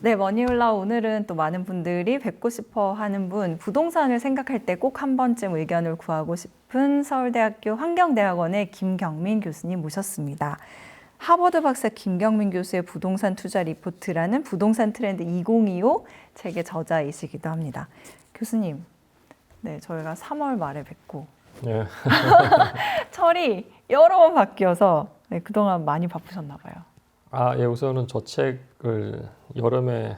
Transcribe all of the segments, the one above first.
네, 머니올라 오늘은 또 많은 분들이 뵙고 싶어 하는 분, 부동산을 생각할 때 꼭 한 번쯤 의견을 구하고 싶은 서울대학교 환경대학원의 김경민 교수님 모셨습니다. 하버드 박사 김경민 교수의 부동산 투자 리포트라는 부동산 트렌드 2025 책의 저자이시기도 합니다. 교수님, 네, 저희가 3월 말에 뵙고 예. 철이 여러 번 바뀌어서 네, 그동안 많이 바쁘셨나 봐요. 예, 우선은 저 책을 여름에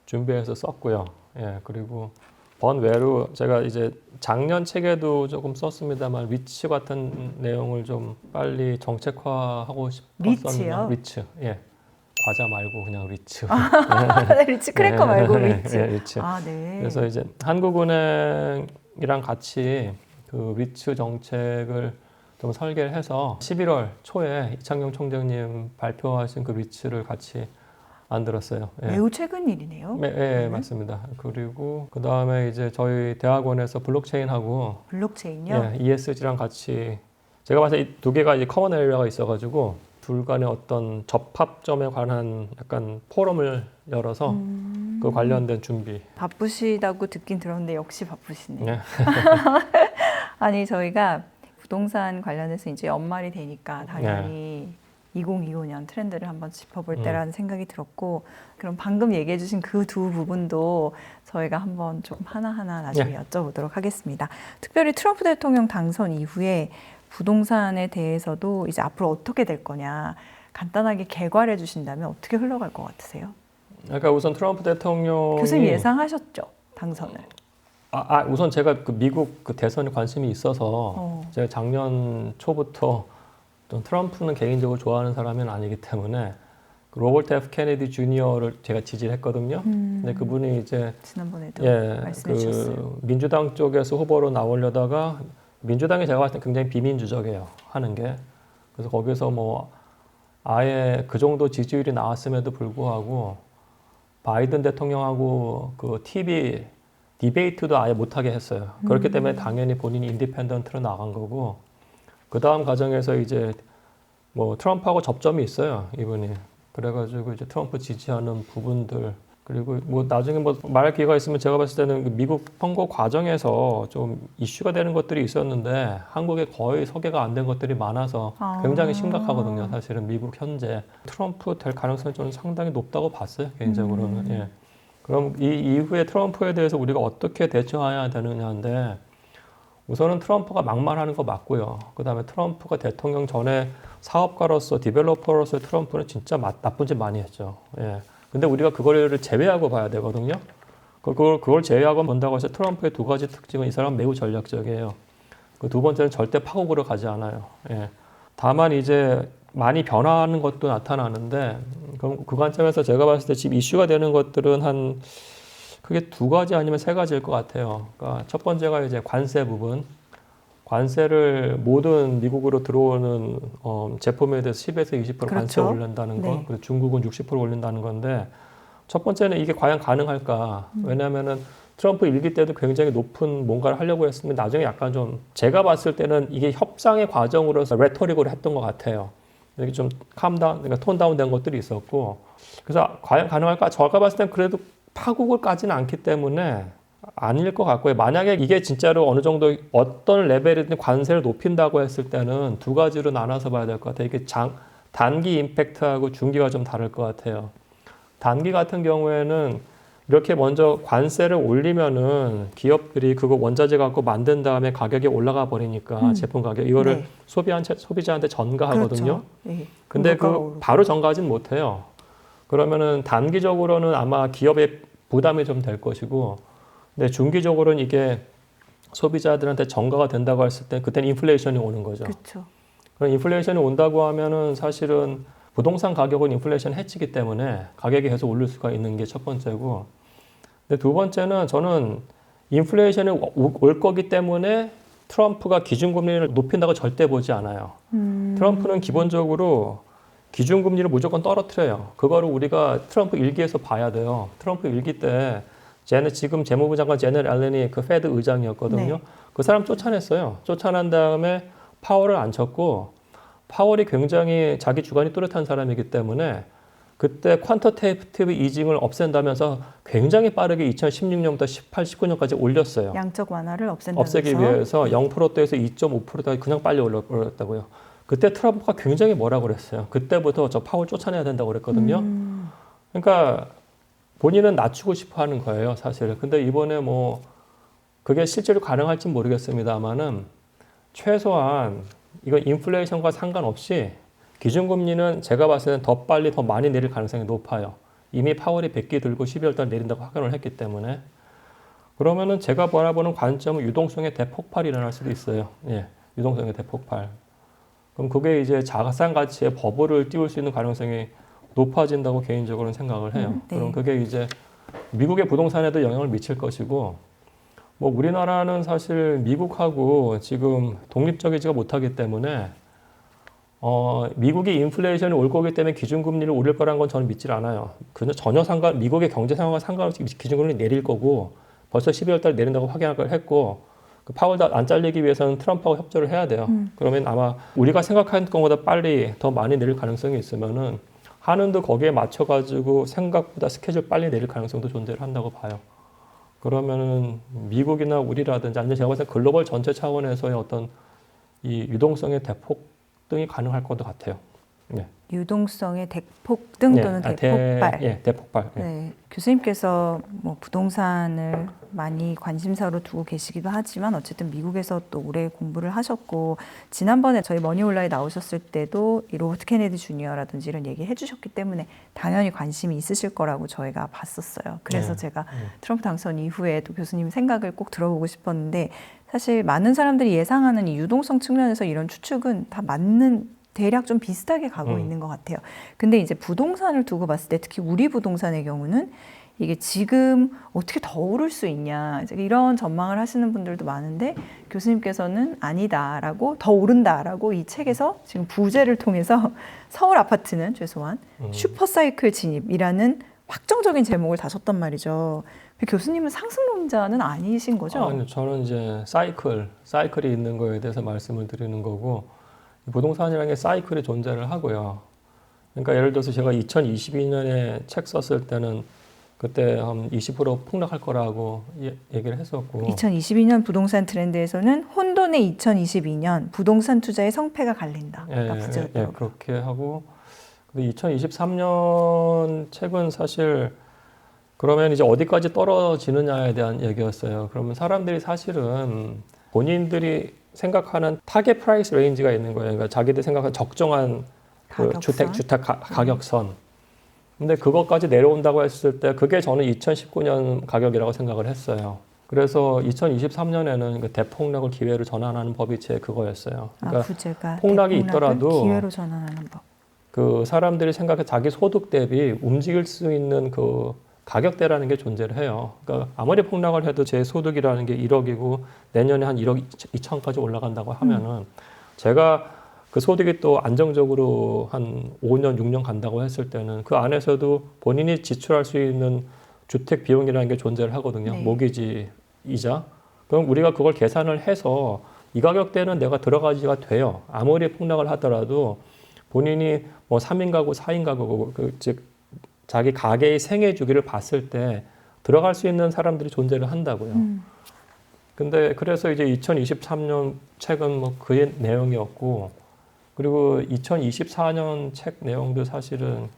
준비해서 썼고요. 예, 그리고 번외로 제가 이제 작년 책에도 조금 썼습니다만 리츠 같은 내용을 좀 빨리 정책화하고 싶었었는데 리츠요? 리츠, 예. 과자 말고 그냥 리츠. 네, 리츠 크래커 말고 리츠. 예, 리츠. 아, 네. 그래서 이제 한국은행이랑 같이 그 리츠 정책을 좀 설계를 해서 11월 초에 이창용 총장님 발표하신 그 리츠를 같이 만들었어요. 예. 매우 최근 일이네요. 예, 맞습니다. 그리고 그 다음에 이제 저희 대학원에서 블록체인하고 블록체인요? 예, ESG랑 같이 제가 봐서 이 두 개가 이제 커먼 에리어가 있어가지고 둘 간의 어떤 접합점에 관한 약간 포럼을 열어서 그 관련된 준비. 바쁘시다고 듣긴 들었는데 역시 바쁘시네요. 예. 아니 저희가 부동산 관련해서 이제 연말이 되니까 당연히 2025년 트렌드를 한번 짚어볼 때라는 생각이 들었고 그럼 방금 얘기해 주신 그 두 부분도 저희가 한번 조금 하나하나 나중에 여쭤보도록 하겠습니다. 특별히 트럼프 대통령 당선 이후에 부동산에 대해서도 이제 앞으로 어떻게 될 거냐 간단하게 개괄해 주신다면 어떻게 흘러갈 것 같으세요? 그러니까 우선 트럼프 대통령이 교수님 예상하셨죠? 당선을. 우선 제가 그 미국 그 대선에 관심이 있어서 제가 작년 초부터 좀 트럼프는 개인적으로 좋아하는 사람은 아니기 때문에 그 로버트 F 케네디 주니어를 제가 지지를 했거든요. 근데 그분이 이제 지난번에도 말씀해 그 주셨어요. 민주당 쪽에서 후보로 나오려다가 민주당이 제가 봤을 때 굉장히 비민주적이에요. 하는 게. 그래서 거기서 뭐 아예 그 정도 지지율이 나왔음에도 불구하고 바이든 대통령하고 그 TV 디베이트도 아예 못하게 했어요. 그렇기 때문에 당연히 본인이 인디펜던트로 나간 거고 그 다음 과정에서 이제 뭐 트럼프하고 접점이 있어요. 이분이. 그래가지고 이제 트럼프 지지하는 부분들 그리고 뭐 나중에 뭐 말할 기회가 있으면 제가 봤을 때는 그 미국 선거 과정에서 좀 이슈가 되는 것들이 있었는데 한국에 거의 소개가 안 된 것들이 많아서 굉장히 심각하거든요. 사실은 미국 현재 트럼프 될 가능성이 좀 상당히 높다고 봤어요. 개인적으로는. 예. 그럼 이 이후에 트럼프에 대해서 우리가 어떻게 대처해야 되느냐인데 우선은 트럼프가 막말하는 거 맞고요. 그 다음에 트럼프가 대통령 전에 사업가로서 디벨로퍼로서의 트럼프는 진짜 나쁜 짓 많이 했죠. 예. 근데 우리가 그거를 제외하고 봐야 되거든요. 그걸 제외하고 본다고 해서 트럼프의 두 가지 특징은 이 사람은 매우 전략적이에요. 그 두 번째는 절대 파국으로 가지 않아요. 예. 다만 이제 많이 변화하는 것도 나타나는데 그 관점에서 제가 봤을 때 지금 이슈가 되는 것들은 한 크게 두 가지 아니면 세 가지일 것 같아요. 그러니까 첫 번째가 이제 관세 부분. 관세를 모든 미국으로 들어오는 제품에 대해서 10에서 20% 그렇죠. 관세 올린다는 거. 네. 그리고 중국은 60% 올린다는 건데 첫 번째는 이게 과연 가능할까? 왜냐하면은 트럼프 일기 때도 굉장히 높은 뭔가를 하려고 했으면 나중에 약간 좀 제가 봤을 때는 이게 협상의 과정으로서 레토릭으로 했던 것 같아요. 이게 좀 캄다운, 그러니까 톤 다운된 것들이 있었고 그래서 과연 가능할까? 제가 봤을 땐 그래도 파국을 까지는 않기 때문에 아닐 것 같고요. 만약에 이게 진짜로 어느 정도 어떤 레벨이든 관세를 높인다고 했을 때는 두 가지로 나눠서 봐야 될 것 같아요. 이게 단기 임팩트하고 중기가 좀 다를 것 같아요. 단기 같은 경우에는 이렇게 먼저 관세를 올리면은 기업들이 그거 원자재 갖고 만든 다음에 가격이 올라가 버리니까 제품 가격 이거를 네. 소비자한테 전가하거든요. 그렇죠. 네. 근데 물가가 그 오르고. 바로 전가하진 못해요. 그러면은 단기적으로는 아마 기업의 부담이 좀 될 것이고, 근데 중기적으로는 이게 소비자들한테 전가가 된다고 했을 때 그때는 인플레이션이 오는 거죠. 그렇죠. 그럼 인플레이션이 온다고 하면은 사실은 부동산 가격은 인플레이션 해치기 때문에 가격이 계속 오를 수가 있는 게 첫 번째고, 근데 두 번째는 저는 인플레이션이 올 거기 때문에 트럼프가 기준금리를 높인다고 절대 보지 않아요. 트럼프는 기본적으로 기준금리를 무조건 떨어뜨려요. 그거를 우리가 트럼프 일기에서 봐야 돼요. 트럼프 일기 때 지금 재무부 장관 제넷 앨런이 그 페드 의장이었거든요. 네. 그 사람 쫓아냈어요. 쫓아낸 다음에 파월을 안 쳤고 파월이 굉장히 자기 주관이 뚜렷한 사람이기 때문에 그때 퀀터테이티브 이징을 없앤다면서 굉장히 빠르게 2016년부터 18, 19년까지 올렸어요. 양적 완화를 없앤다면서 없애기 위해서 0%대에서 2.5%까지 그냥 빨리 올렸다고요. 그때 트럼프가 굉장히 뭐라고 그랬어요. 그때부터 저 파월 쫓아내야 된다고 그랬거든요. 그러니까 본인은 낮추고 싶어 하는 거예요, 사실. 근데 이번에 뭐 그게 실제로 가능할지 모르겠습니다만은 최소한 이건 인플레이션과 상관없이 기준금리는 제가 봤을 때는 더 빨리 더 많이 내릴 가능성이 높아요. 이미 파월이 100기 들고 12월 달 내린다고 확언을 했기 때문에. 그러면은 제가 바라보는 관점은 유동성의 대폭발이 일어날 수도 있어요. 예, 유동성의 대폭발. 그럼 그게 이제 자산 가치에 버블을 띄울 수 있는 가능성이 높아진다고 개인적으로는 생각을 해요. 네. 그럼 그게 이제 미국의 부동산에도 영향을 미칠 것이고, 뭐 우리나라는 사실 미국하고 지금 독립적이지가 못하기 때문에 미국이 인플레이션이 올 거기 때문에 기준금리를 올릴 거라는 건 저는 믿질 않아요. 전혀 미국의 경제 상황과 상관없이 기준금리를 내릴 거고 벌써 12월 달 내린다고 확인을 했고 그 파월 안 잘리기 위해서는 트럼프하고 협조를 해야 돼요. 그러면 아마 우리가 생각하는 것보다 빨리 더 많이 내릴 가능성이 있으면은 한은도 거기에 맞춰가지고 생각보다 스케줄 빨리 내릴 가능성도 존재를 한다고 봐요. 그러면은 미국이나 우리라든지 아니면 제가 봤을 때 글로벌 전체 차원에서의 어떤 이 유동성의 대폭등이 가능할 것 같아요. 네. 유동성의 대폭등 또는 대폭발. 대폭발. 예. 네, 교수님께서 뭐 부동산을 많이 관심사로 두고 계시기도 하지만 어쨌든 미국에서 또 오래 공부를 하셨고 지난번에 저희 머니올라에 나오셨을 때도 이 로버트 케네디 주니어라든지 이런 얘기 해주셨기 때문에 당연히 관심이 있으실 거라고 저희가 봤었어요. 그래서 제가 트럼프 당선 이후에 또 교수님 생각을 꼭 들어보고 싶었는데 사실 많은 사람들이 예상하는 이 유동성 측면에서 이런 추측은 다 맞는 대략 좀 비슷하게 가고 있는 것 같아요. 근데 이제 부동산을 두고 봤을 때 특히 우리 부동산의 경우는 이게 지금 어떻게 더 오를 수 있냐 이런 전망을 하시는 분들도 많은데 교수님께서는 아니다라고 더 오른다라고 이 책에서 지금 부제를 통해서 서울 아파트는 최소한 슈퍼사이클 진입이라는 확정적인 제목을 다셨단 말이죠. 교수님은 상승론자는 아니신 거죠? 아니, 저는 이제 사이클이 있는 거에 대해서 말씀을 드리는 거고 부동산이라는 게 사이클이 존재를 하고요. 그러니까 예를 들어서 제가 2022년에 책 썼을 때는 그때 한 20% 폭락할 거라고 얘기를 했었고 2022년 부동산 트렌드에서는 혼돈의 2022년 부동산 투자의 성패가 갈린다. 예, 그렇게 하고 근데 2023년 책은 사실 그러면 이제 어디까지 떨어지느냐에 대한 얘기였어요. 그러면 사람들이 사실은 본인들이 생각하는 타겟 프라이스 레인지가 있는 거예요. 그러니까 자기들 생각하는 적정한 그 주택 가격선. 근데 그것까지 내려온다고 했을 때 그게 저는 2019년 가격이라고 생각을 했어요. 그래서 2023년에는 그 대폭락을 기회로 전환하는 법이 제 그거였어요. 그러니까 부제가 폭락이 있더라도 기회로 전환하는 법. 그 사람들이 생각해 자기 소득 대비 움직일 수 있는 그 가격대라는 게 존재를 해요. 그러니까 아무리 폭락을 해도 제 소득이라는 게 1억이고 내년에 한 1억 2천까지 올라간다고 하면은 제가 그 소득이 또 안정적으로 한 5년, 6년 간다고 했을 때는 그 안에서도 본인이 지출할 수 있는 주택 비용이라는 게 존재를 하거든요. 네. 모기지 이자. 그럼 우리가 그걸 계산을 해서 이 가격대는 내가 들어가지가 돼요. 아무리 폭락을 하더라도 본인이 뭐 3인 가구, 4인 가구, 즉 자기 가계의 생애 주기를 봤을 때 들어갈 수 있는 사람들이 존재를 한다고요. 근데 그래서 이제 2023년 책은 뭐 그 내용이었고 그리고 2024년 책 내용도 사실은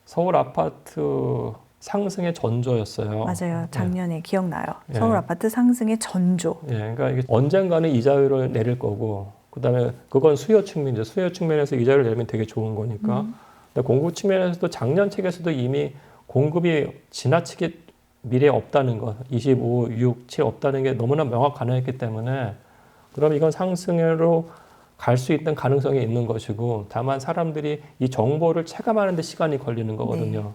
서울 아파트 상승의 전조였어요. 맞아요. 작년에 기억나요. 서울 아파트 상승의 전조. 그러니까 이게 언젠가는 이자율을 내릴 거고 그다음에 그건 수요 측면이죠. 수요 측면에서 이자율을 내리면 되게 좋은 거니까. 근데 공급 측면에서도 작년 책에서도 이미 공급이 지나치게 미래에 없다는 것, 25, 6, 7 없다는 게 너무나 명확하기 때문에 그럼 이건 상승으로 갈 수 있는 가능성이 있는 것이고 다만 사람들이 이 정보를 체감하는 데 시간이 걸리는 거거든요. 네.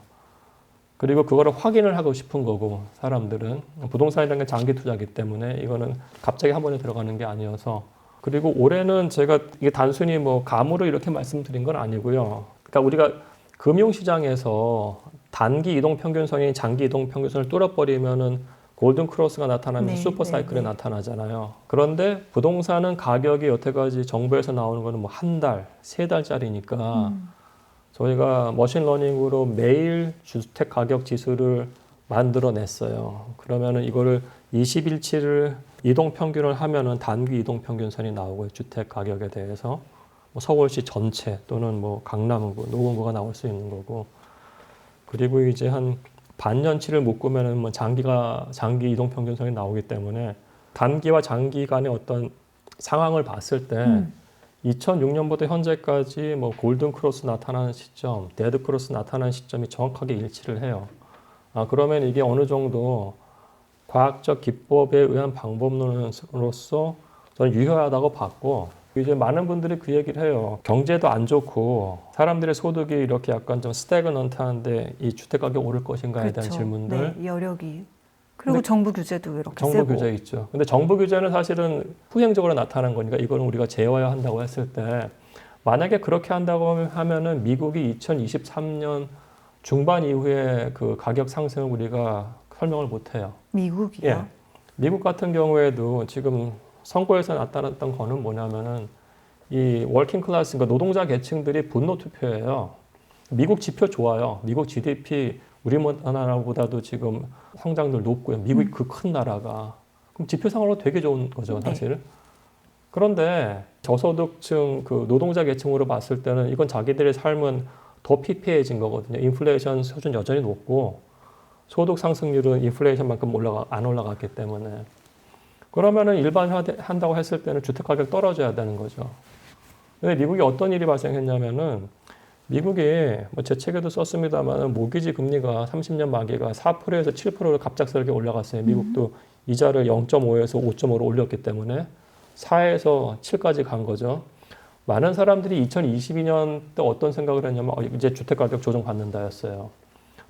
그리고 그거를 확인을 하고 싶은 거고 사람들은 부동산이라는 게 장기 투자이기 때문에 이거는 갑자기 한 번에 들어가는 게 아니어서 그리고 올해는 제가 이게 단순히 뭐 감으로 이렇게 말씀드린 건 아니고요. 그러니까 우리가 금융시장에서 단기 이동 평균선이 장기 이동 평균선을 뚫어버리면은 골든 크로스가 나타나면서 슈퍼 사이클이 나타나잖아요. 그런데 부동산은 가격이 여태까지 정부에서 나오는 거는 뭐 한 달, 세 달짜리니까 저희가 머신러닝으로 매일 주택 가격 지수를 만들어냈어요. 그러면은 이거를 20일치를 이동 평균을 하면은 단기 이동 평균선이 나오고요. 주택 가격에 대해서 뭐 서울시 전체 또는 뭐 강남구, 노원구가 나올 수 있는 거고, 그리고 이제 한 반년치를 묶으면은 뭐 장기 이동 평균선이 나오기 때문에 단기와 장기 간의 어떤 상황을 봤을 때 2006년부터 현재까지 뭐 골든 크로스 나타나는 시점, 데드 크로스 나타나는 시점이 정확하게 일치를 해요. 그러면 이게 어느 정도 과학적 기법에 의한 방법론으로서 저는 유효하다고 봤고, 이제 많은 분들이 그 얘기를 해요. 경제도 안 좋고 사람들의 소득이 이렇게 약간 좀 스태그넌트한데 이 주택 가격 오를 것인가에 대한 그렇죠. 질문들. 네, 여력이. 그리고 근데 정부 규제도 이렇게 정부 세고. 규제 있죠. 근데 정부 규제는 사실은 후행적으로 나타난 거니까 이거는 우리가 제어한다고 했을 때, 만약에 그렇게 한다고 하면은 미국이 2023년 중반 이후에 그 가격 상승을 우리가 설명을 못 해요. 미국이요? 예. 미국 같은 경우에도 지금 선거에서 나타났던 거는 뭐냐면은 이 워킹 클래스, 그러니까 노동자 계층들이 분노 투표예요. 미국 지표 좋아요. 미국 GDP 우리나라보다도 지금 성장률 높고요. 미국이 그 큰 나라가. 그럼 지표상으로 되게 좋은 거죠, 사실. 네. 그런데 저소득층 그 노동자 계층으로 봤을 때는 이건 자기들의 삶은 더 피폐해진 거거든요. 인플레이션 수준 여전히 높고 소득 상승률은 인플레이션만큼 안 올라갔기 때문에. 그러면은 일반화한다고 했을 때는 주택 가격 떨어져야 되는 거죠. 근데 미국이 어떤 일이 발생했냐면은, 미국이 뭐 제 책에도 썼습니다만 모기지 금리가 30년 만기가 4%에서 7%로 갑작스럽게 올라갔어요. 미국도 이자를 0.5에서 5.5로 올렸기 때문에 4에서 7까지 간 거죠. 많은 사람들이 2022년 때 어떤 생각을 했냐면 이제 주택 가격 조정 받는다였어요.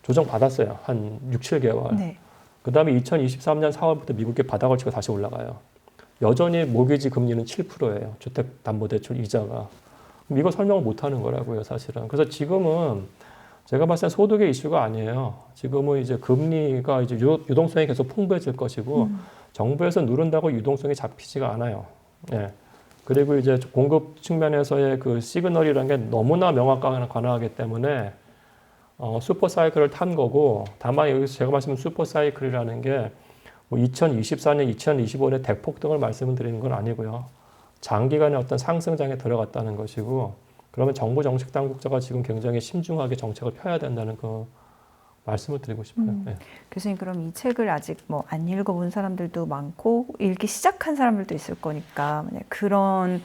조정 받았어요. 한 6, 7개월. 네. 그 다음에 2023년 4월부터 미국의 바닥을 치고 다시 올라가요. 여전히 모기지 금리는 7%예요. 주택담보대출 이자가. 이거 설명을 못하는 거라고요, 사실은. 그래서 지금은 제가 봤을 때 소득의 이슈가 아니에요. 지금은 이제 금리가 이제 유동성이 계속 풍부해질 것이고 정부에서 누른다고 유동성이 잡히지가 않아요. 예. 그리고 이제 공급 측면에서의 그 시그널이라는 게 너무나 명확하기 때문에 슈퍼 사이클을 탄 거고, 다만 여기서 제가 말씀드린 슈퍼 사이클이라는 게 뭐 2024년, 2025년에 대폭등을 말씀을 드리는 건 아니고요. 장기간의 어떤 상승장에 들어갔다는 것이고, 그러면 정부 정책 당국자가 지금 굉장히 신중하게 정책을 펴야 된다는 그 말씀을 드리고 싶어요. 네. 교수님, 그럼 이 책을 아직 뭐 안 읽어본 사람들도 많고 읽기 시작한 사람들도 있을 거니까, 만약 그런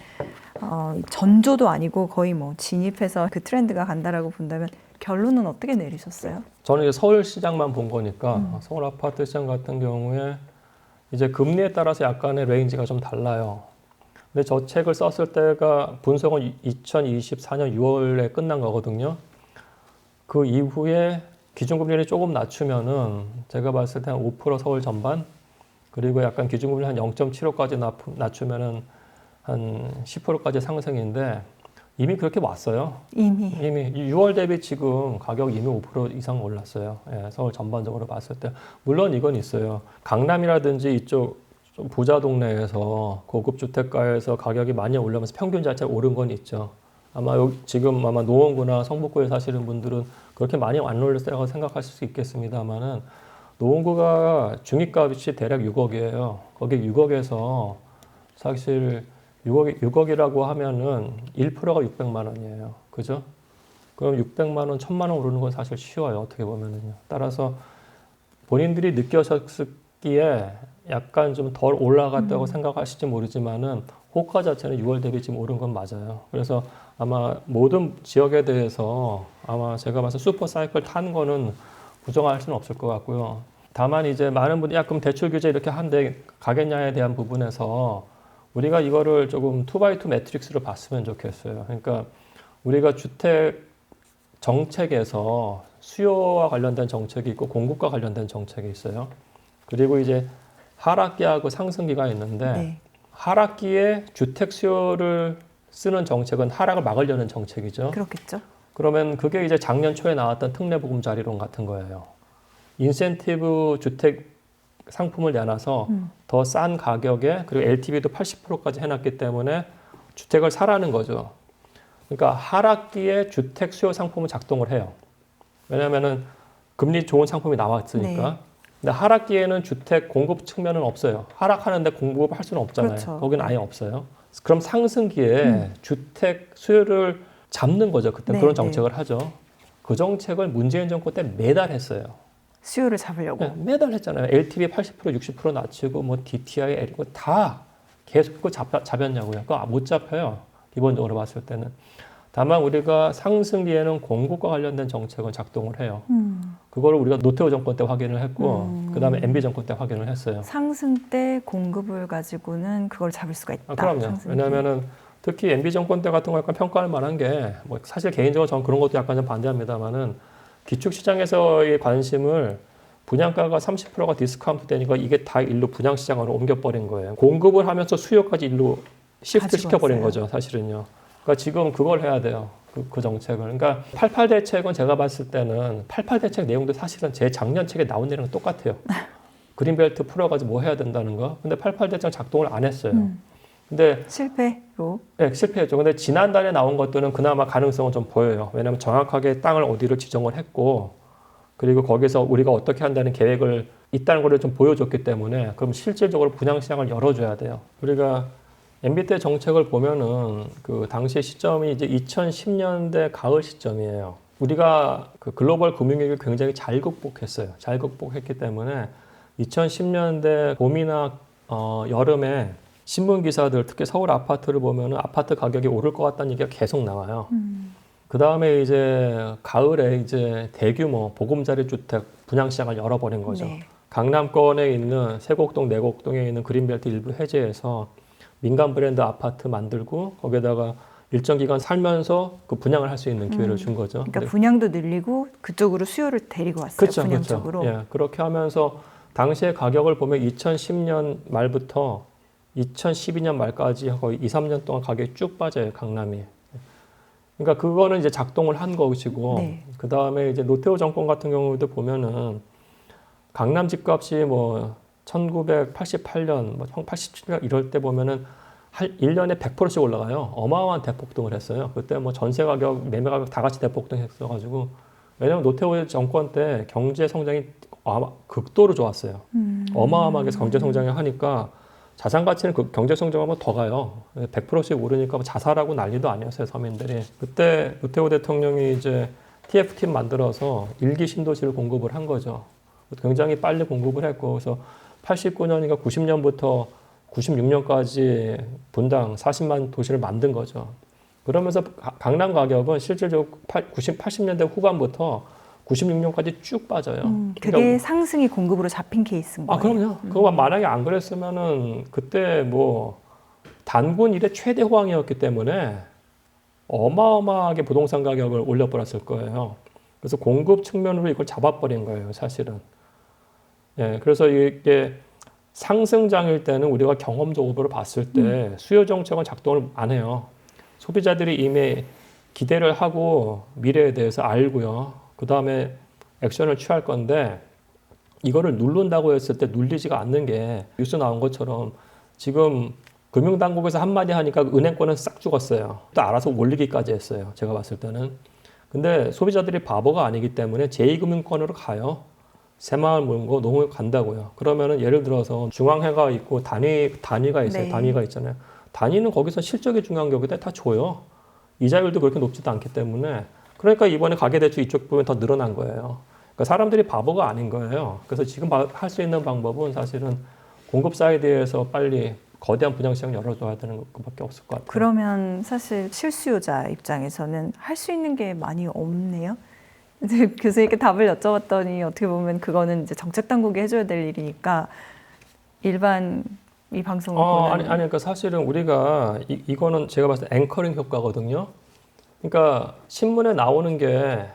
전조도 아니고 거의 뭐 진입해서 그 트렌드가 간다라고 본다면 결론은 어떻게 내리셨어요? 저는 이제 서울 시장만 본 거니까 서울 아파트 시장 같은 경우에 이제 금리에 따라서 약간의 레인지가 좀 달라요. 근데 저 책을 썼을 때가 분석은 2024년 6월에 끝난 거거든요. 그 이후에 기준금리를 조금 낮추면은 제가 봤을 때 한 5% 서울 전반, 그리고 약간 기준금리 한 0.75까지 낮추면은 한 10%까지 상승인데, 이미 그렇게 왔어요. 이미 6월 대비 지금 가격 이미 5% 이상 올랐어요. 예, 서울 전반적으로 봤을 때. 물론 이건 있어요. 강남이라든지 이쪽 좀 부자 동네에서 고급 주택가에서 가격이 많이 올라면서 평균 자체가 오른 건 있죠. 지금 아마 노원구나 성북구에 사시는 분들은 그렇게 많이 안 올랐다고 생각하실 수 있겠습니다만은, 노원구가 중위값이 대략 6억이에요. 거기 6억에서 사실 6억이라고 하면은 1%가 600만 원이에요. 그죠? 그럼 600만 원, 1000만 원 오르는 건 사실 쉬워요. 어떻게 보면은요. 따라서 본인들이 느껴졌기에 약간 좀 덜 올라갔다고 생각하실지 모르지만은 호가 자체는 6월 대비 지금 오른 건 맞아요. 그래서 아마 모든 지역에 대해서 아마 제가 봐서 슈퍼 사이클 탄 거는 부정할 수는 없을 것 같고요. 다만 이제 많은 분들이 그럼 대출 규제 이렇게 한데 가겠냐에 대한 부분에서 우리가 이거를 조금 2x2 매트릭스로 봤으면 좋겠어요. 그러니까 우리가 주택 정책에서 수요와 관련된 정책이 있고 공급과 관련된 정책이 있어요. 그리고 이제 하락기하고 상승기가 있는데, 네. 하락기에 주택 수요를 쓰는 정책은 하락을 막으려는 정책이죠. 그렇겠죠. 그러면 그게 이제 작년 초에 나왔던 특례보금자리론 같은 거예요. 인센티브 주택 상품을 내놔서 더 싼 가격에, 그리고 LTV도 80%까지 해놨기 때문에 주택을 사라는 거죠. 그러니까 하락기에 주택 수요 상품은 작동을 해요. 왜냐하면은 금리 좋은 상품이 나왔으니까. 네. 근데 하락기에는 주택 공급 측면은 없어요. 하락하는데 공급할 수는 없잖아요. 그렇죠. 거기는 아예 없어요. 그럼 상승기에 주택 수요를 잡는 거죠. 그때 네, 그런 정책을 하죠. 그 정책을 문재인 정권 때 매달 했어요. 수요를 잡으려고. 네, 매달 했잖아요. LTV 80% 60% 낮추고 뭐 DTI, L 이거 다 계속 그거 잡았냐고요. 그거 못 잡혀요. 기본적으로 봤을 때는. 다만 우리가 상승기에는 공급과 관련된 정책은 작동을 해요. 그거를 우리가 노태우 정권 때 확인을 했고 그다음에 MB 정권 때 확인을 했어요. 상승 때 공급을 가지고는 그걸 잡을 수가 있다. 그럼요. 상승기. 왜냐하면은 특히 MB 정권 때 같은 거 약간 평가할 만한 게 뭐 사실 개인적으로 저는 그런 것도 약간 좀 반대합니다만은 기축 시장에서의 관심을 분양가가 30%가 디스카운트 되니까 이게 다 일로 분양 시장으로 옮겨버린 거예요. 공급을 하면서 수요까지 일로 시프트 시켜버린 왔어요. 거죠, 사실은요. 그러니까 지금 그걸 해야 돼요. 그 정책을. 그러니까 88 대책은 제가 봤을 때는 88 대책 내용도 사실은 제 작년 책에 나온 내용은 똑같아요. 그린벨트 풀어가지고 뭐 해야 된다는 거. 근데 88 대책 작동을 안 했어요. 근데 실패로. 네, 실패했죠. 근데 지난달에 나온 것들은 그나마 가능성은 좀 보여요. 왜냐하면 정확하게 땅을 어디로 지정을 했고 그리고 거기서 우리가 어떻게 한다는 계획을 있다는 걸 좀 보여줬기 때문에 그럼 실질적으로 분양시장을 열어줘야 돼요. 우리가 MB 때 정책을 보면은 그 당시 시점이 이제 2010년대 가을 시점이에요. 우리가 그 글로벌 금융위기를 굉장히 잘 극복했어요. 잘 극복했기 때문에 2010년대 봄이나 여름에 신문 기사들 특히 서울 아파트를 보면은 아파트 가격이 오를 것 같다는 얘기가 계속 나와요. 그 다음에 이제 가을에 이제 대규모 보금자리 주택 분양 시장을 열어버린 거죠. 네. 강남권에 있는 세곡동, 내곡동에 있는 그린벨트 일부 해제해서 민간 브랜드 아파트 만들고 거기에다가 일정 기간 살면서 그 분양을 할 수 있는 기회를 준 거죠. 그러니까 분양도 늘리고 그쪽으로 수요를 데리고 왔어요. 그렇죠, 분양 그렇죠. 쪽으로. 예, 그렇게 하면서 당시의 가격을 보면 2010년 말부터 2012년 말까지 거의 2, 3년 동안 가격이 쭉 빠져요, 강남이. 그러니까 그거는 이제 작동을 한 것이고, 네. 그 다음에 이제 노태우 정권 같은 경우도 보면은 강남 집값이 뭐 1988년, 뭐 87년 이럴 때 보면은 한 1년에 100%씩 올라가요. 어마어마한 대폭등을 했어요. 그때 뭐 전세 가격, 매매 가격 다 같이 대폭등 했어가지고, 왜냐면 노태우 정권 때 경제 성장이 극도로 좋았어요. 어마어마하게 경제 성장을 하니까 자산 가치는 그 경제 성장하면 더 가요. 100%씩 오르니까 자살하고 난리도 아니었어요, 서민들이. 그때 노태우 대통령이 이제 TF팀 만들어서 일기 신도시를 공급을 한 거죠. 굉장히 빨리 공급을 했고, 그래서 89년인가 90년부터 96년까지 분당 40만 도시를 만든 거죠. 그러면서 강남 가격은 실질적으로 80년대 후반부터 96년까지 쭉 빠져요. 그게 그러니까 상승이 공급으로 잡힌 케이스인 거예요. 그럼요. 그거 만약에 안 그랬으면은 그때 뭐 단군 이래 최대 호황이었기 때문에 어마어마하게 부동산 가격을 올려버렸을 거예요. 그래서 공급 측면으로 이걸 잡아버린 거예요, 사실은. 예, 그래서 이게 상승장일 때는 우리가 경험적으로 봤을 때 수요 정책은 작동을 안 해요. 소비자들이 이미 기대를 하고 미래에 대해서 알고요. 그 다음에 액션을 취할 건데 이거를 누른다고 했을 때 눌리지가 않는 게 뉴스 나온 것처럼 지금 금융당국에서 한마디 하니까 은행권은 싹 죽었어요. 또 알아서 올리기까지 했어요. 제가 봤을 때는. 근데 소비자들이 바보가 아니기 때문에 제2금융권으로 가요. 새마을 물고 농을 간다고요. 그러면은 예를 들어서 중앙회가 있고 단위가 있어요. 네. 단위가 있잖아요. 단위는 거기서 실적이 중요한 거기다 다 줘요. 이자율도 그렇게 높지도 않기 때문에. 그러니까 이번에 가계대출 이쪽 부분 더 늘어난 거예요. 그러니까 사람들이 바보가 아닌 거예요. 그래서 지금 할 수 있는 방법은 사실은 공급 사이드에서 빨리 거대한 분양시장 열어줘야 되는 것밖에 없을 것 같아요. 그러면 사실 실수요자 입장에서는 할 수 있는 게 많이 없네요. 교수님께 답을 여쭤봤더니 어떻게 보면 그거는 이제 정책 당국이 해줘야 될 일이니까 일반 이 방송을 보는 아니 그러니까 사실은 우리가 이거는 제가 봤을 때 앵커링 효과거든요. 그러니까 신문에 나오는 게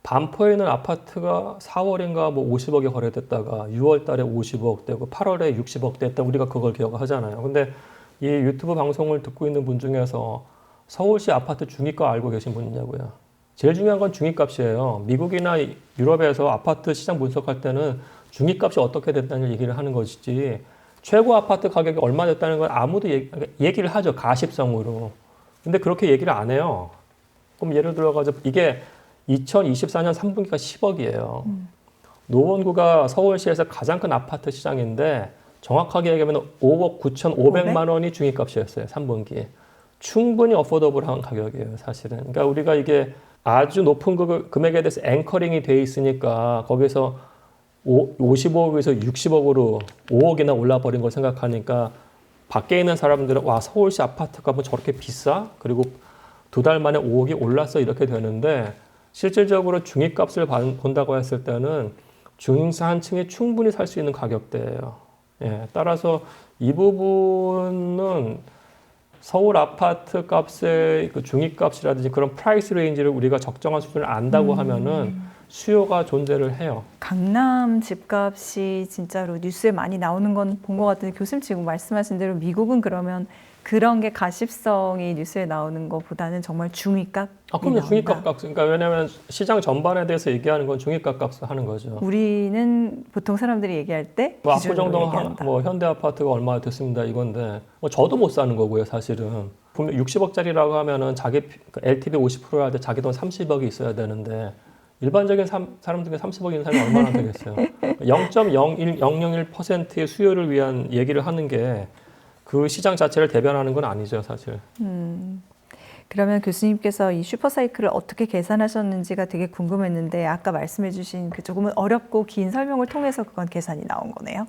반포에 있는 아파트가 4월인가 뭐 50억에 거래됐다가 6월 달에 50억 되고 8월에 60억 됐다 우리가 그걸 기억하잖아요. 근데 이 유튜브 방송을 듣고 있는 분 중에서 서울시 아파트 중위가 알고 계신 분 있냐고요. 제일 중요한 건 중위값이에요. 미국이나 유럽에서 아파트 시장 분석할 때는 중위값이 어떻게 됐다는 얘기를 하는 것이지 최고 아파트 가격이 얼마 됐다는 건 아무도 얘기를 하죠. 가십성으로. 근데 그렇게 얘기를 안 해요. 그럼 예를 들어가지고 이게 2024년 3분기가 10억이에요. 노원구가 서울시에서 가장 큰 아파트 시장인데 정확하게 얘기하면 5억 9,500만 원이 중위값이었어요. 3분기에. 충분히 어포더블한 가격이에요. 사실은. 그러니까 우리가 이게 아주 높은 금액에 대해서 앵커링이 돼 있으니까 거기서 55억에서 60억으로 5억이나 올라버린 걸 생각하니까 밖에 있는 사람들은 와 서울시 아파트가 뭐 저렇게 비싸? 그리고 2달 만에 5억이 올랐어 이렇게 되는데 실질적으로 중위값을 본다고 했을 때는 중산층이 충분히 살 수 있는 가격대예요. 예, 따라서 이 부분은 서울 아파트 값의 그 중위값이라든지 그런 프라이스 레인지를 우리가 적정한 수준을 안다고 하면은 수요가 존재를 해요. 강남 집값이 진짜로 뉴스에 많이 나오는 건 본 것 같은데 교수님 지금 말씀하신 대로 미국은 그러면 그런 게 가십성이 뉴스에 나오는 것보다는 정말 중위값? 그럼요. 중위값 값. 그러니까 왜냐하면 시장 전반에 대해서 얘기하는 건 중위값 값을 하는 거죠. 우리는 보통 사람들이 얘기할 때 뭐 기준으로 압구정동 얘기한다. 뭐 현대 아파트가 얼마 됐습니다 이건데 뭐 저도 못 사는 거고요 사실은. 분명 60억짜리라고 하면은 자기 LTV 50% 할 때 자기 돈 30억이 있어야 되는데 일반적인 사람 중에 30억 있는 사람이 얼마나 되겠어요. 0.001%의 수요를 위한 얘기를 하는 게 그 시장 자체를 대변하는 건 아니죠 사실. 그러면 교수님께서 이 슈퍼사이클을 어떻게 계산하셨는지가 되게 궁금했는데 아까 말씀해주신 그 조금은 어렵고 긴 설명을 통해서 그건 계산이 나온 거네요.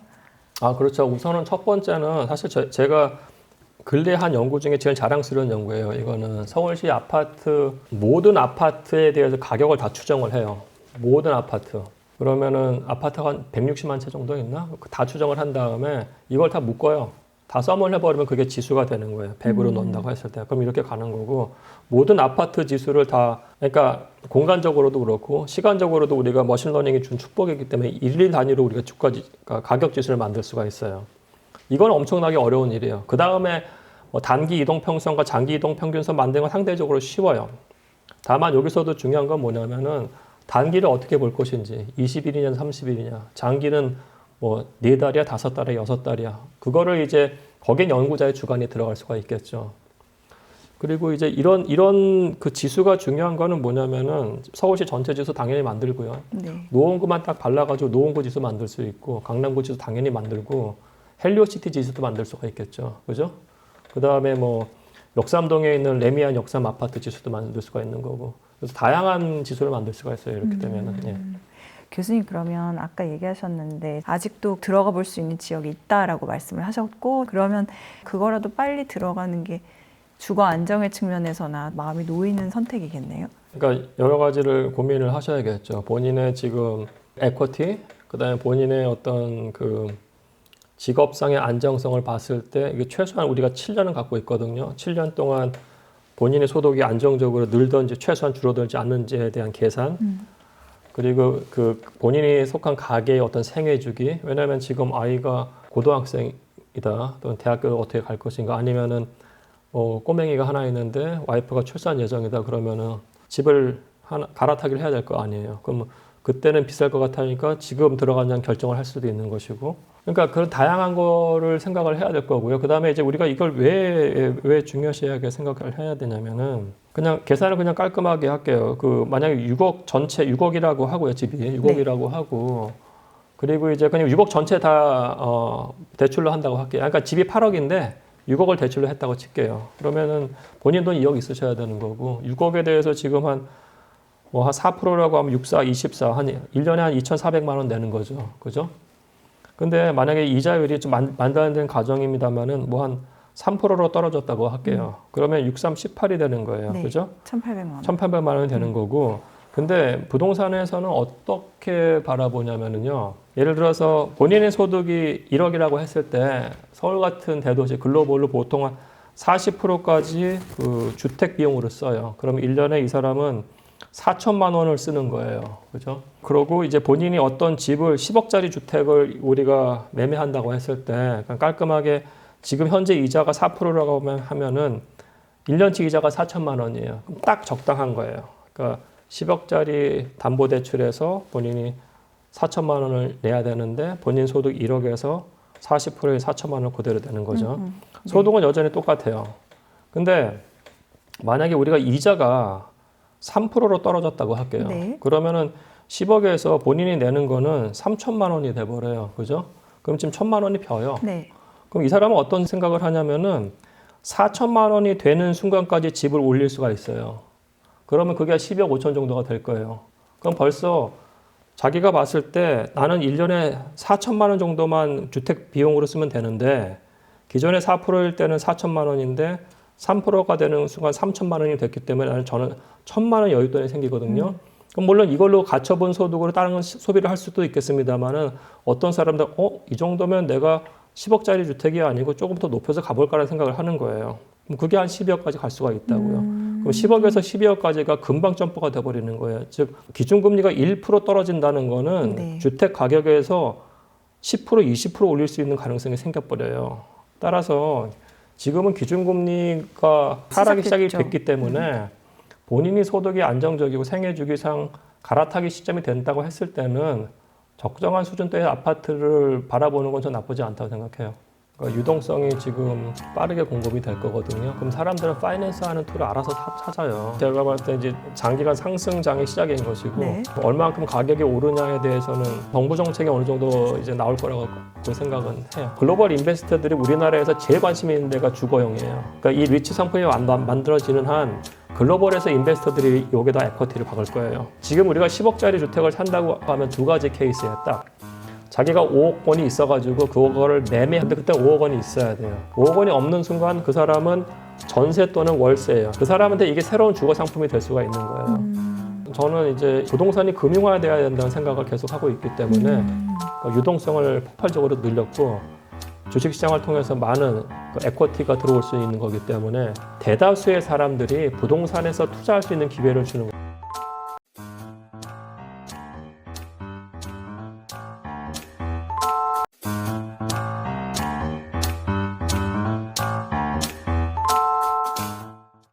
그렇죠. 우선은 첫 번째는 사실 제가 근래 한 연구 중에 제일 자랑스러운 연구예요. 이거는 서울시 아파트 모든 아파트에 대해서 가격을 다 추정을 해요. 모든 아파트. 그러면은 아파트가 한 160만 채 정도 있나? 다 추정을 한 다음에 이걸 다 묶어요. 다 썸을 해버리면 그게 지수가 되는 거예요. 100으로 넣는다고 했을 때. 그럼 이렇게 가는 거고 모든 아파트 지수를 다 그러니까 공간적으로도 그렇고 시간적으로도 우리가 머신러닝이 준 축복이기 때문에 일일 단위로 우리가 가격 지수를 만들 수가 있어요. 이건 엄청나게 어려운 일이에요. 그 다음에 뭐 단기 이동평선과 장기 이동평균선 만드는 건 상대적으로 쉬워요. 다만 여기서도 중요한 건 뭐냐면은 단기를 어떻게 볼 것인지 20일이냐 30일이냐 장기는 뭐 4달이야 5달이야 6달이야 그거를 이제 거긴 연구자의 주관이 들어갈 수가 있겠죠. 그리고 이제 이런 그 지수가 중요한 거는 뭐냐면은 서울시 전체 지수 당연히 만들고요. 네. 노원구만 딱 발라가지고 노원구 지수 만들 수 있고 강남구 지수 당연히 만들고 헬리오시티 지수도 만들 수가 있겠죠. 그죠? 그 다음에 뭐 역삼동에 있는 레미안 역삼 아파트 지수도 만들 수가 있는 거고 그래서 다양한 지수를 만들 수가 있어요. 이렇게 되면은. 예. 교수님 그러면 아까 얘기하셨는데 아직도 들어가 볼 수 있는 지역이 있다라고 말씀을 하셨고 그러면 그거라도 빨리 들어가는 게 주거 안정의 측면에서나 마음이 놓이는 선택이겠네요. 그러니까 여러 가지를 고민을 하셔야겠죠. 본인의 지금 에쿼티, 그다음에 본인의 어떤 그 직업상의 안정성을 봤을 때 이게 최소한 우리가 7년은 갖고 있거든요. 7년 동안 본인의 소득이 안정적으로 늘든지 최소한 줄어들지 않는지에 대한 계산. 그리고 그 본인이 속한 가게의 어떤 생애 주기. 왜냐하면 지금 아이가 고등학생이다. 또는 대학교를 어떻게 갈 것인가. 아니면은 꼬맹이가 하나 있는데 와이프가 출산 예정이다. 그러면은 집을 갈아타기를 해야 될 거 아니에요. 그럼 그때는 비쌀 것 같으니까 지금 들어가냐는 결정을 할 수도 있는 것이고. 그러니까 그런 다양한 거를 생각을 해야 될 거고요. 그 다음에 이제 우리가 이걸 왜 중요시하게 생각을 해야 되냐면은 그냥 계산을 그냥 깔끔하게 할게요. 그 만약에 6억 전체 6억이라고 하고요. 집이 6억이라고 하고 그리고 이제 그냥 6억 전체 다 대출로 한다고 할게요. 그러니까 집이 8억인데 6억을 대출로 했다고 칠게요. 그러면은 본인 돈 2억 있으셔야 되는 거고 6억에 대해서 지금 한 4%라고 하면 64, 24, 한 1년에 한 2,400만 원 내는 거죠. 그죠? 근데 만약에 이자율이 좀 만단된 가정입니다만은 뭐 한 3%로 떨어졌다고 할게요. 그러면 63, 18이 되는 거예요. 네. 그죠? 1,800만 원. 1,800만 원이 되는 거고. 근데 부동산에서는 어떻게 바라보냐면은요. 예를 들어서 본인의 소득이 1억이라고 했을 때 서울 같은 대도시 글로벌로 보통 한 40%까지 그 주택 비용으로 써요. 그럼 1년에 이 사람은 4천만 원을 쓰는 거예요. 그죠? 그러고 이제 본인이 어떤 집을 10억짜리 주택을 우리가 매매한다고 했을 때 깔끔하게 지금 현재 이자가 4%라고 하면은 1년치 이자가 4천만 원이에요. 그럼 딱 적당한 거예요. 그러니까 10억짜리 담보대출에서 본인이 4천만 원을 내야 되는데 본인 소득 1억에서 40%의 4천만 원 그대로 되는 거죠. 소득은 여전히 똑같아요. 근데 만약에 우리가 이자가 3%로 떨어졌다고 할게요. 네. 그러면은 10억에서 본인이 내는 거는 3천만 원이 돼버려요. 그죠? 그럼 지금 1천만 원이 벼요. 네. 그럼 이 사람은 어떤 생각을 하냐면은 4천만 원이 되는 순간까지 집을 올릴 수가 있어요. 그러면 그게 12억 5천 정도가 될 거예요. 그럼 벌써 자기가 봤을 때 나는 1년에 4천만 원 정도만 주택 비용으로 쓰면 되는데 기존에 4%일 때는 4천만 원인데 3%가 되는 순간 3천만 원이 됐기 때문에 저는 1천만 원 여윳돈이 생기거든요. 그럼 물론 이걸로 가처분 소득으로 다른 소비를 할 수도 있겠습니다만은 어떤 사람들 이 정도면 내가 10억짜리 주택이 아니고 조금 더 높여서 가볼까라는 생각을 하는 거예요. 그럼 그게 한 12억까지 갈 수가 있다고요. 그럼 10억에서 12억까지가 금방 점프가 돼버리는 거예요. 즉 기준금리가 1% 떨어진다는 거는 네. 주택 가격에서 10% 20% 올릴 수 있는 가능성이 생겨버려요. 따라서 지금은 기준금리가 하락이 시작이 시작됐죠. 됐기 때문에 본인이 소득이 안정적이고 생애주기상 갈아타기 시점이 된다고 했을 때는 적정한 수준대의 아파트를 바라보는 건 전 나쁘지 않다고 생각해요. 그러니까 유동성이 지금 빠르게 공급이 될 거거든요. 그럼 사람들은 파이낸스 하는 툴을 알아서 찾아요. 제가 봤을 때 이제 장기간 상승장의 시작인 것이고 네. 얼마만큼 가격이 오르냐에 대해서는 정부 정책이 어느 정도 이제 나올 거라고 생각은 해요. 글로벌 인베스터들이 우리나라에서 제일 관심 있는 데가 주거용이에요. 그러니까 이 리츠 상품이 만들어지는 한 글로벌에서 인베스터들이 여기다 에쿼티를 박을 거예요. 지금 우리가 10억짜리 주택을 산다고 하면 두 가지 케이스예요. 딱 자기가 5억 원이 있어가지고 그거를 매매하는데 그때 5억 원이 있어야 돼요. 5억 원이 없는 순간 그 사람은 전세 또는 월세예요. 그 사람한테 이게 새로운 주거 상품이 될 수가 있는 거예요. 저는 이제 부동산이 금융화돼야 된다는 생각을 계속 하고 있기 때문에 그러니까 유동성을 폭발적으로 늘렸고 주식시장을 통해서 많은 에쿼티가 들어올 수 있는 거기 때문에 대다수의 사람들이 부동산에서 투자할 수 있는 기회를 주는 거예요.